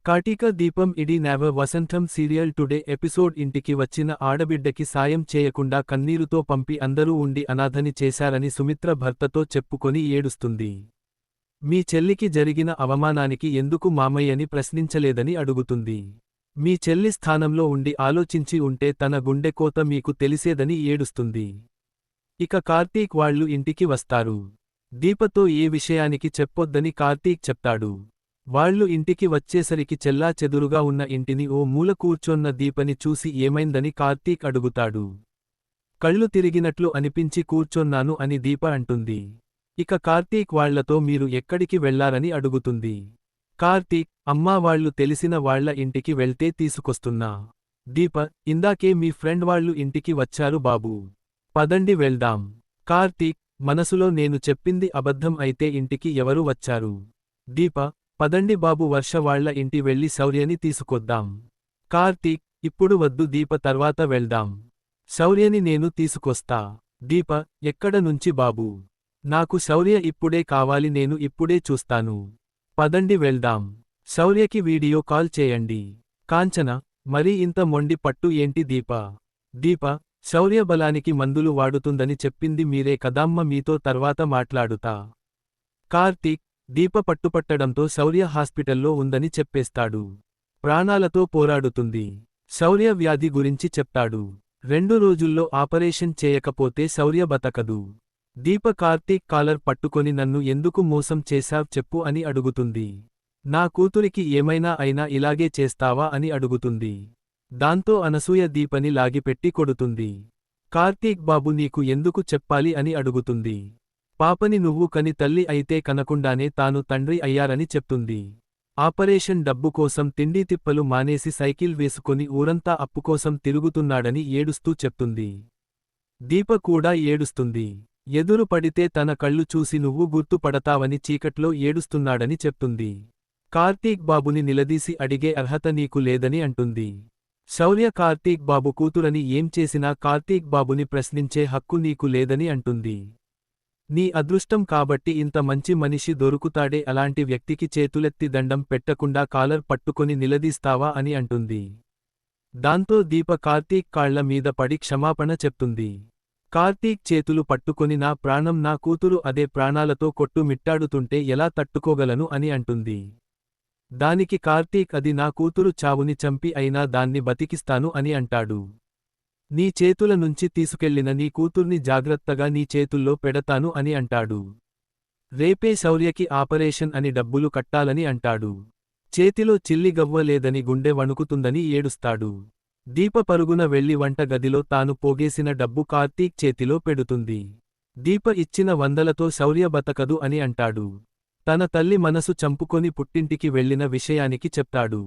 కార్తీక దీపం ఇడీ నేవ వసంతం serial today episode ఇంటికి వచ్చిన ఆడబిడ్డకి సాయం చేయకుండా కన్నీరుతో పంపి అందరూ ఉండి అనాథని చేశారని సుమిత్ర భర్తతో చెప్పుకొని ఏడుస్తుంది. మీ చెల్లికి జరిగిన అవమానానికి ఎందుకు మామయ్యని ప్రశ్నించలేదని అడుగుతుంది. మీ చెల్లి స్థానంలో ఉండి ఆలోచించి ఉంటే తన గుండెకోత మీకు తెలిసేదని ఏడుస్తుంది. ఇక కార్తీక్ వాళ్ళు ఇంటికి వస్తారు. దీపతో ఏ విషయానికి చెప్పొద్దని కార్తీక్ చెప్తాడు. వాళ్లు ఇంటికి వచ్చేసరికి చెల్లాచెదురుగా ఉన్న ఇంటిని ఓ మూల కూర్చొన్న దీపని చూసి ఏమైందని కార్తీక్ అడుగుతాడు. కళ్ళు తిరిగినట్లు అనిపించి కూర్చొన్నాను అని దీప అంటుంది. ఇక కార్తీక్ వాళ్లతో మీరు ఎక్కడికి వెళ్లారని అడుగుతుంది. కార్తీక్, అమ్మా వాళ్లు తెలిసిన వాళ్ల ఇంటికి వెళ్తే తీసుకొస్తున్నా. దీప, ఇందాకే మీ ఫ్రెండ్ వాళ్ళు ఇంటికి వచ్చారు బాబూ. పదండి వెళ్దాం. కార్తీక్, మనసులో నేను చెప్పింది అబద్ధం అయితే ఇంటికి ఎవరు వచ్చారు? దీప, పదండి బాబు వర్ష వాళ్ల ఇంటి వెళ్లి శౌర్యని తీసుకొద్దాం. కార్తీక్, ఇప్పుడు వద్దు దీప తర్వాత వెళ్దాం. శౌర్యని నేను తీసుకొస్తా. దీప, ఎక్కడ నుంచి బాబూ? నాకు శౌర్య ఇప్పుడే కావాలి నేను ఇప్పుడే చూస్తాను. పదండి వెళ్దాం. శౌర్యకి వీడియో కాల్ చేయండి. కాంచన, మరీ ఇంత మొండి పట్టు ఏంటి దీప? దీప, శౌర్య బలానికి మందులు వాడుతుందని చెప్పింది మీరే కదామ్మ మీతో తర్వాత మాట్లాడుతా. కార్తీక్, దీప పట్టుపట్టడంతో శౌర్య హాస్పిటల్లో ఉందని చెప్పేస్తాడు. ప్రాణాలతో పోరాడుతుంది. శౌర్య వ్యాధి గురించి చెప్తాడు. 2 రోజుల్లో ఆపరేషన్ చేయకపోతే శౌర్య బతకదు. దీప కార్తీక్ కాలర్ పట్టుకొని నన్ను ఎందుకు మోసం చేశావ్ చెప్పు అని అడుగుతుంది. నా కూతురికి ఏమైనా అయినా ఇలాగే చేస్తావా అని అడుగుతుంది. దాంతో అనసూయ దీపని లాగిపెట్టి కొడుతుంది. కార్తీక్ బాబు నీకు ఎందుకు చెప్పాలి అని అడుగుతుంది. పాపని నువ్వు కని తల్లి అయితే కనకుండానే తాను తండ్రి అయ్యారని చెప్తుంది. ఆపరేషన్ డబ్బు కోసం తిండి తిప్పలు మానేసి సైకిల్ వేసుకొని ఊరంతా అప్పుకోసం తిరుగుతున్నాడని ఏడుస్తూ చెప్తుంది. దీప కూడా ఏడుస్తుంది. ఎదురు పడితే తన కళ్ళు చూసి నువ్వు గుర్తుపడతావని చీకట్లో ఏడుస్తున్నాడని చెప్తుంది. కార్తీక్ బాబుని నిలదీసి అడిగే అర్హత నీకు లేదని అంటుంది. శౌర్య కార్తీక్ బాబు కూతురని ఏం చేసినా కార్తీక్ బాబుని ప్రశ్నించే హక్కు నీకు లేదని అంటుంది. నీ అదృష్టం కాబట్టి ఇంత మంచి మనిషి దొరుకుతాడే అలాంటి వ్యక్తికి చేతులెత్తి దండం పెట్టకుండా కాలర్ పట్టుకొని నిలదీస్తావా అని అంటుంది. దాంతో దీప కార్తీక్ కాళ్ల మీద పడి క్షమాపణ చెప్తుంది. కార్తీక్ చేతులు పట్టుకొని నా ప్రాణం నా కూతురు అదే ప్రాణాలతో కొట్టుమిట్టాడుతుంటే ఎలా తట్టుకోగలను అని అంటుంది. దానికి కార్తీక్ అది నా కూతురు చావుని చంపి అయినా దాన్ని బతికిస్తాను అని అంటాడు. నీ చేతుల నుంచి తీసుకెళ్లిన నీ కూతుర్ని జాగ్రత్తగా నీ చేతుల్లో పెడతాను అని అంటాడు. రేపే శౌర్యకి ఆపరేషన్ అని డబ్బులు కట్టాలని అంటాడు. చేతిలో చిల్లిగవ్వ లేదని గుండె వణుకుతుందని ఏడుస్తాడు. దీప పరుగున వెళ్లి వంట గదిలో తాను పోగేసిన డబ్బు కార్తీక్ చేతిలో పెడుతుంది. దీప ఇచ్చిన 100లతో శౌర్య బతకదు అని అంటాడు. తన తల్లి మనసు చంపుకొని పుట్టింటికి వెళ్లిన విషయానికి చెప్తాడు.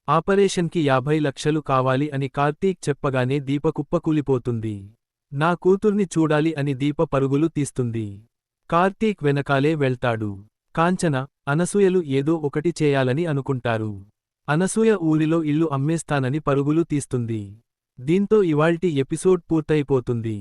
ఆపరేషన్కి 50 లక్షలు కావాలి అని కార్తీక్ చెప్పగానే దీప కుప్పకూలిపోతుంది. నా కూతుర్ని చూడాలి అని దీప పరుగులు తీస్తుంది. కార్తీక్ వెనకాలే వెళ్తాడు. కాంచన, అనసూయలు ఏదో ఒకటి చేయాలని అనుకుంటారు. అనసూయ ఊరిలో ఇల్లు అమ్మేస్తానని పరుగులు తీస్తుంది. దీంతో ఇవాల్టి ఎపిసోడ్ పూర్తయిపోతుంది.